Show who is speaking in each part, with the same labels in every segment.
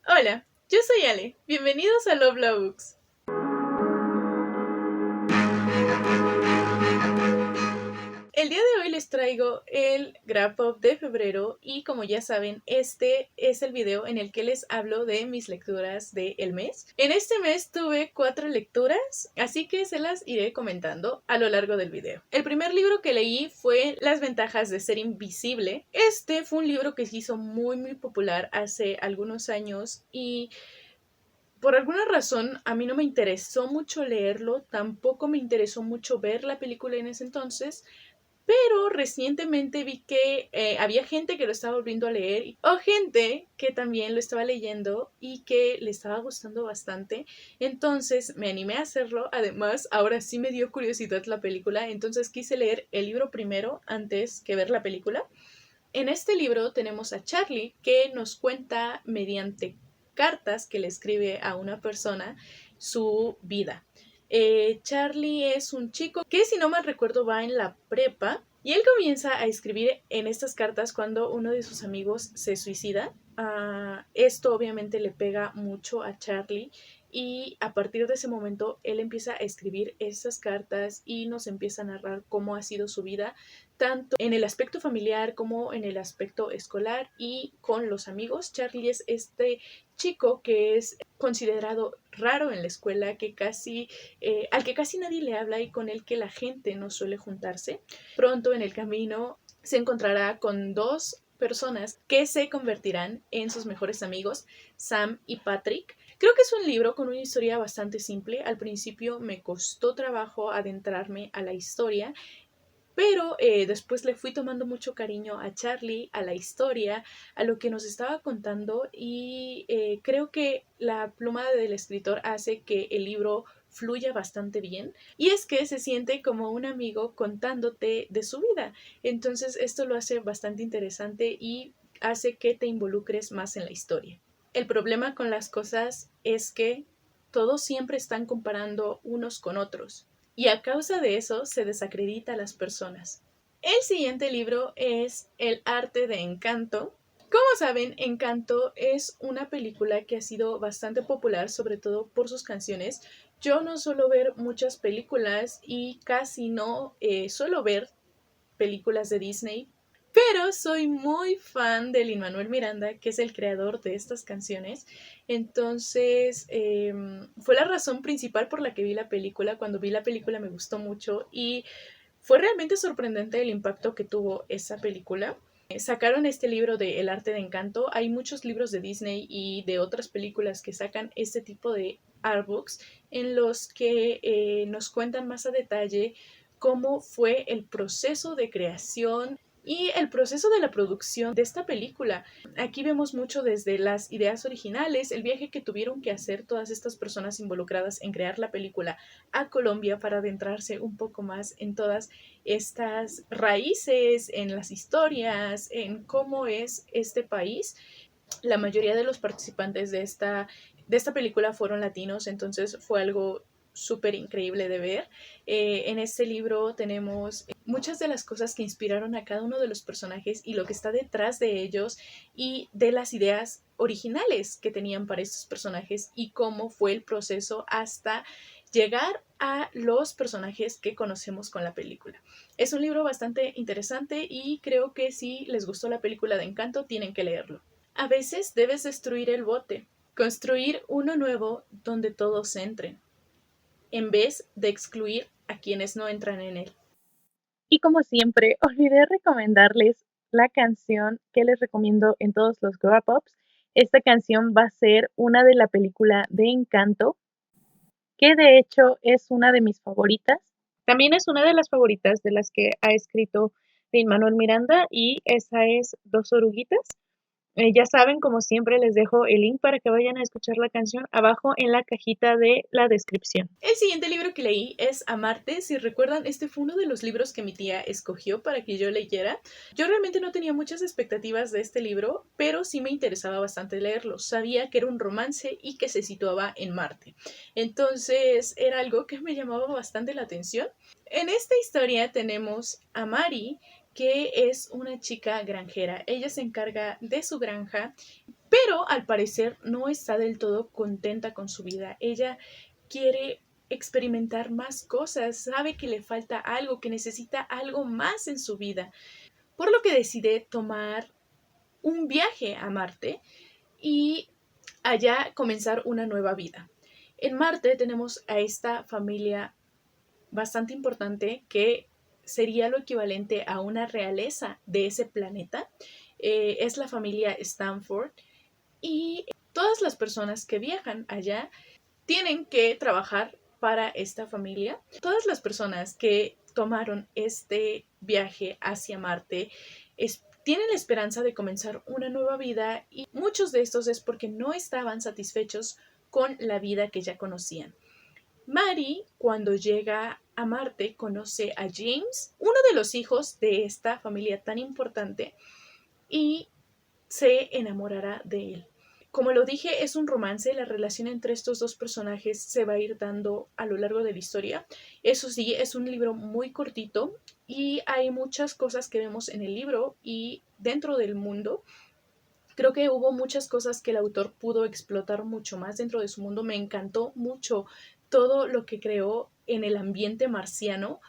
Speaker 1: Hola, yo soy Ale. Bienvenidos a Love La Books. El día de hoy les traigo el Wrap Up de febrero y como ya saben, este es el video en el que les hablo de mis lecturas del mes. En este mes tuve 4 lecturas, así que se las iré comentando a lo largo del video. El primer libro que leí fue Las ventajas de ser invisible. Este fue un libro que se hizo muy popular hace algunos años y por alguna razón a mí no me interesó mucho leerlo, tampoco me interesó mucho ver la película en ese entonces, pero recientemente vi que había gente que lo estaba volviendo a leer o gente que también lo estaba leyendo y que le estaba gustando bastante. Entonces me animé a hacerlo. Además, ahora sí me dio curiosidad la película, entonces quise leer el libro primero antes que ver la película. En este libro tenemos a Charlie que nos cuenta mediante cartas que le escribe a una persona su vida. Charlie es un chico que, si no mal recuerdo, va en la prepa y él comienza a escribir en estas cartas cuando uno de sus amigos se suicida. Esto obviamente le pega mucho a Charlie y a partir de ese momento él empieza a escribir esas cartas y nos empieza a narrar cómo ha sido su vida, tanto en el aspecto familiar como en el aspecto escolar y con los amigos. Charlie es este chico que es considerado raro en la escuela, que al que casi nadie le habla y con el que la gente no suele juntarse. Pronto en el camino se encontrará con dos personas que se convertirán en sus mejores amigos, Sam y Patrick. Creo que es un libro con una historia bastante simple. Al principio me costó trabajo adentrarme a la historia, pero después le fui tomando mucho cariño a Charlie, a la historia, a lo que nos estaba contando y creo que la pluma del escritor hace que el libro fluya bastante bien y es que se siente como un amigo contándote de su vida. Entonces esto lo hace bastante interesante y hace que te involucres más en la historia. El problema con las cosas es que todos siempre están comparando unos con otros y a causa de eso se desacredita a las personas. El siguiente libro es El arte de Encanto. Como saben, Encanto es una película que ha sido bastante popular, sobre todo por sus canciones. Yo no suelo ver muchas películas y casi no suelo ver películas de Disney, pero soy muy fan de Lin-Manuel Miranda, que es el creador de estas canciones. Entonces, fue la razón principal por la que vi la película. Cuando vi la película me gustó mucho y fue realmente sorprendente el impacto que tuvo esa película. Sacaron este libro de El arte de Encanto. Hay muchos libros de Disney y de otras películas que sacan este tipo de artbooks en los que nos cuentan más a detalle cómo fue el proceso de creación y el proceso de la producción de esta película. Aquí vemos mucho desde las ideas originales, el viaje que tuvieron que hacer todas estas personas involucradas en crear la película a Colombia para adentrarse un poco más en todas estas raíces, en las historias, en cómo es este país. La mayoría de los participantes de esta película fueron latinos, entonces fue algo súper increíble de ver. En este libro tenemos muchas de las cosas que inspiraron a cada uno de los personajes y lo que está detrás de ellos y de las ideas originales que tenían para estos personajes y cómo fue el proceso hasta llegar a los personajes que conocemos con la película. Es un libro bastante interesante y creo que si les gustó la película de Encanto tienen que leerlo. A veces debes destruir el bote, construir uno nuevo donde todos entren, en vez de excluir a quienes no entran en él. Y como siempre, olvidé recomendarles la canción que les recomiendo en todos los Wrap Ups. Esta canción va a ser una de la película de Encanto, que de hecho es una de mis favoritas. También es una de las favoritas de las que ha escrito Lin-Manuel Miranda y esa es Dos oruguitas. Ya saben, como siempre, les dejo el link para que vayan a escuchar la canción abajo en la cajita de la descripción. El siguiente libro que leí es Amarte. Si recuerdan, este fue uno de los libros que mi tía escogió para que yo leyera. Yo realmente no tenía muchas expectativas de este libro, pero sí me interesaba bastante leerlo. Sabía que era un romance y que se situaba en Marte. Entonces era algo que me llamaba bastante la atención. En esta historia tenemos a Mari, que es una chica granjera. Ella se encarga de su granja, pero al parecer no está del todo contenta con su vida. Ella quiere experimentar más cosas, sabe que le falta algo, que necesita algo más en su vida, por lo que decide tomar un viaje a Marte y allá comenzar una nueva vida. En Marte tenemos a esta familia bastante importante que sería lo equivalente a una realeza de ese planeta. Es la familia Stanford y todas las personas que viajan allá tienen que trabajar para esta familia. Todas las personas que tomaron este viaje hacia Marte tienen la esperanza de comenzar una nueva vida y muchos de estos es porque no estaban satisfechos con la vida que ya conocían. Mary, cuando llega a Marte, conoce a James, uno de los hijos de esta familia tan importante, y se enamorará de él. Como lo dije, es un romance, la relación entre estos dos personajes se va a ir dando a lo largo de la historia. Eso sí, es un libro muy cortito y hay muchas cosas que vemos en el libro y dentro del mundo. Creo que hubo muchas cosas que el autor pudo explotar mucho más dentro de su mundo. Me encantó mucho todo lo que creó en el ambiente marciano,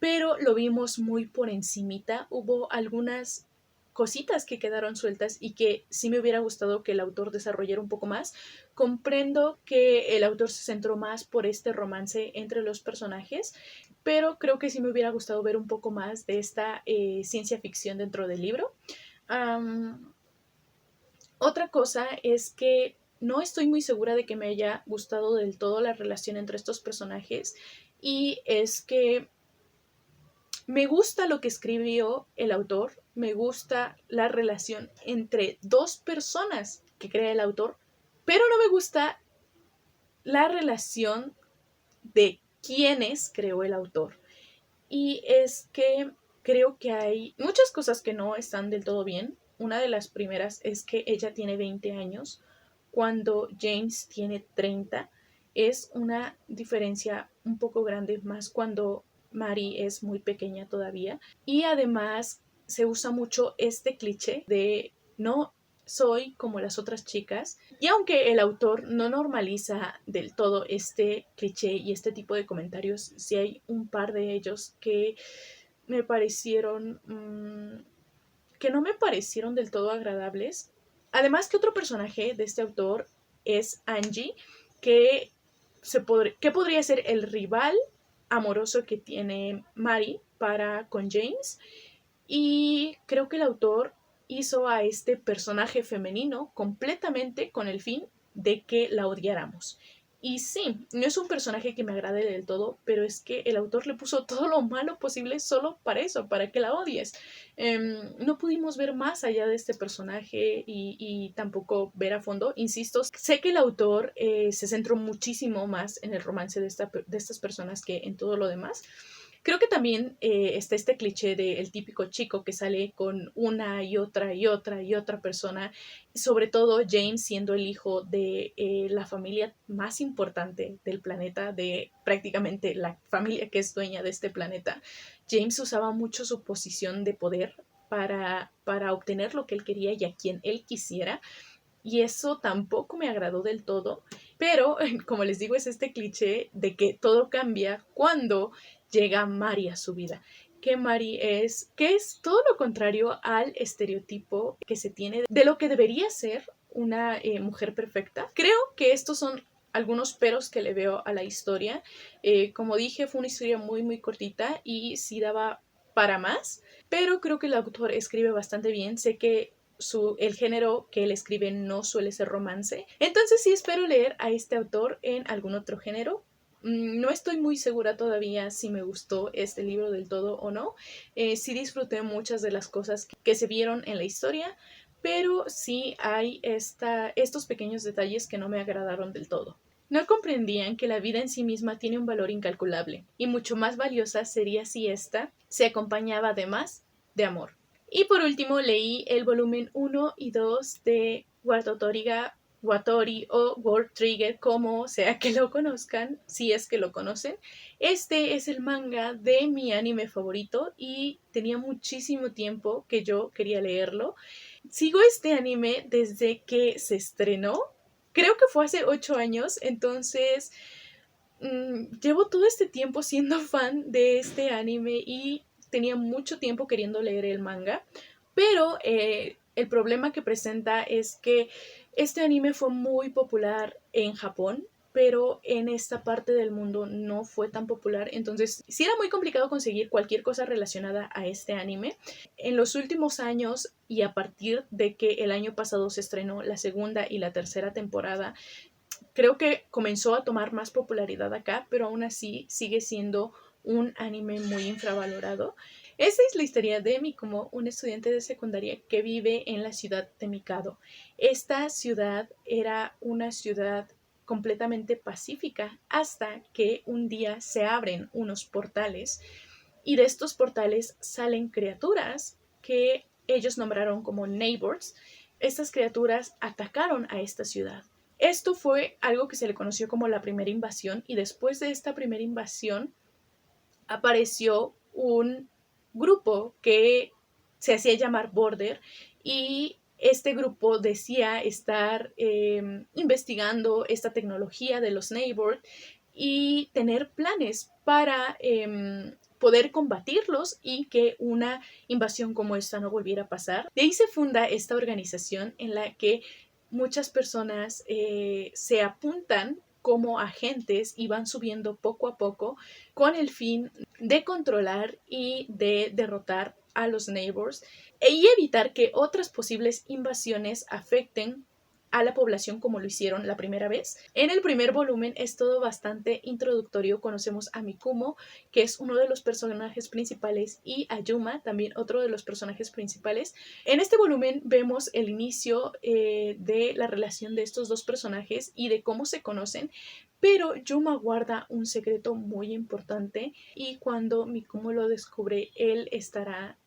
Speaker 1: pero lo vimos muy por encimita. Hubo algunas cositas que quedaron sueltas y que sí me hubiera gustado que el autor desarrollara un poco más. Comprendo que el autor se centró más por este romance entre los personajes, pero creo que sí me hubiera gustado ver un poco más de esta ciencia ficción dentro del libro. Otra cosa es que no estoy muy segura de que me haya gustado del todo la relación entre estos personajes y es que me gusta lo que escribió el autor, me gusta la relación entre dos personas que crea el autor, pero no me gusta la relación de quienes creó el autor. Y es que creo que hay muchas cosas que no están del todo bien. Una de las primeras es que ella tiene 20 años cuando James tiene 30. Es una diferencia un poco grande, más cuando Mary es muy pequeña todavía. Y además se usa mucho este cliché de no soy como las otras chicas. Y aunque el autor no normaliza del todo este cliché y este tipo de comentarios, sí hay un par de ellos que me parecieron, que no me parecieron del todo agradables. Además que otro personaje de este autor es Angie, que, que podría ser el rival amoroso que tiene Mary para con James. Y creo que el autor hizo a este personaje femenino completamente con el fin de que la odiáramos. Y sí, no es un personaje que me agrade del todo, pero es que el autor le puso todo lo malo posible solo para eso, para que la odies. No pudimos ver más allá de este personaje y tampoco ver a fondo. Insisto, sé que el autor se centró muchísimo más en el romance de estas personas que en todo lo demás. Creo que también está este cliché del típico chico que sale con una y otra y otra y otra persona, sobre todo James siendo el hijo de la familia más importante del planeta, de prácticamente la familia que es dueña de este planeta. James usaba mucho su posición de poder para obtener lo que él quería y a quien él quisiera. Y eso tampoco me agradó del todo, pero como les digo, es este cliché de que todo cambia cuando llega Mary a su vida. Que Mary que es todo lo contrario al estereotipo que se tiene de lo que debería ser una mujer perfecta. Creo que estos son algunos peros que le veo a la historia. Como dije, fue una historia muy, muy cortita y sí daba para más, pero creo que el autor escribe bastante bien. Sé que el género que él escribe no suele ser romance. Entonces sí espero leer a este autor en algún otro género. No estoy muy segura todavía si me gustó este libro del todo o no. Sí disfruté muchas de las cosas que se vieron en la historia, pero sí hay estos pequeños detalles que no me agradaron del todo. No comprendían que la vida en sí misma tiene un valor incalculable, y mucho más valiosa sería si ésta se acompañaba además de amor. Y por último leí el volumen 1 y 2 de Watori o World Trigger, como sea que lo conozcan, si es que lo conocen. Este es el manga de mi anime favorito y tenía muchísimo tiempo que yo quería leerlo. Sigo este anime desde que se estrenó. Creo que fue hace 8 años, entonces llevo todo este tiempo siendo fan de este anime y tenía mucho tiempo queriendo leer el manga, pero el problema que presenta es que este anime fue muy popular en Japón, pero en esta parte del mundo no fue tan popular, entonces sí era muy complicado conseguir cualquier cosa relacionada a este anime. En los últimos años y a partir de que el año pasado se estrenó la segunda y la tercera temporada, creo que comenzó a tomar más popularidad acá, pero aún así sigue siendo un anime muy infravalorado. Esa es la historia de Mikumo, un estudiante de secundaria que vive en la ciudad de Mikado. Esta ciudad era una ciudad completamente pacífica hasta que un día se abren unos portales y de estos portales salen criaturas que ellos nombraron como neighbors. Estas criaturas atacaron a esta ciudad. Esto fue algo que se le conoció como la primera invasión y después de esta primera invasión apareció un grupo que se hacía llamar Border y este grupo decía estar investigando esta tecnología de los neighbors y tener planes para poder combatirlos y que una invasión como esta no volviera a pasar. De ahí se funda esta organización en la que muchas personas se apuntan como agentes y van subiendo poco a poco con el fin de controlar y de derrotar a los neighbors y evitar que otras posibles invasiones afecten a la población como lo hicieron la primera vez. En el primer volumen es todo bastante introductorio. Conocemos a Mikumo, que es uno de los personajes principales, y a Yuma, también otro de los personajes principales. En este volumen vemos el inicio de la relación de estos dos personajes y de cómo se conocen, pero Yuma guarda un secreto muy importante y cuando Mikumo lo descubre, él estará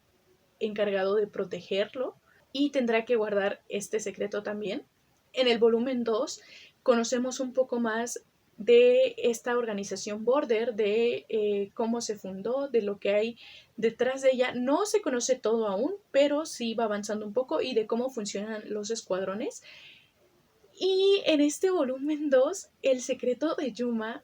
Speaker 1: encargado de protegerlo y tendrá que guardar este secreto también. En el volumen 2 conocemos un poco más de esta organización Border, de cómo se fundó, de lo que hay detrás de ella. No se conoce todo aún, pero sí va avanzando un poco y de cómo funcionan los escuadrones. Y en este volumen 2, el secreto de Yuma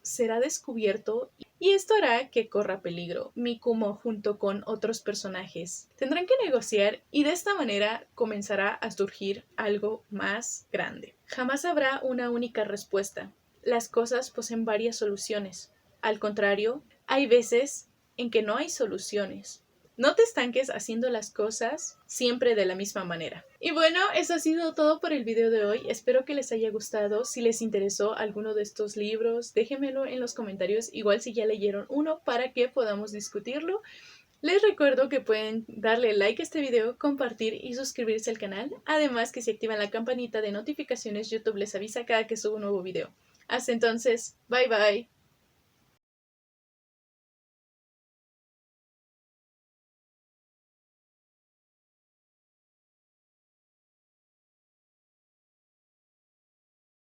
Speaker 1: será descubierto y esto hará que corra peligro. Mikumo junto con otros personajes tendrán que negociar y de esta manera comenzará a surgir algo más grande. Jamás habrá una única respuesta. Las cosas poseen varias soluciones. Al contrario, hay veces en que no hay soluciones. No te estanques haciendo las cosas siempre de la misma manera. Y bueno, eso ha sido todo por el video de hoy. Espero que les haya gustado. Si les interesó alguno de estos libros, déjenmelo en los comentarios. Igual si ya leyeron uno para que podamos discutirlo. Les recuerdo que pueden darle like a este video, compartir y suscribirse al canal. Además que si activan la campanita de notificaciones, YouTube les avisa cada que subo un nuevo video. Hasta entonces, bye bye.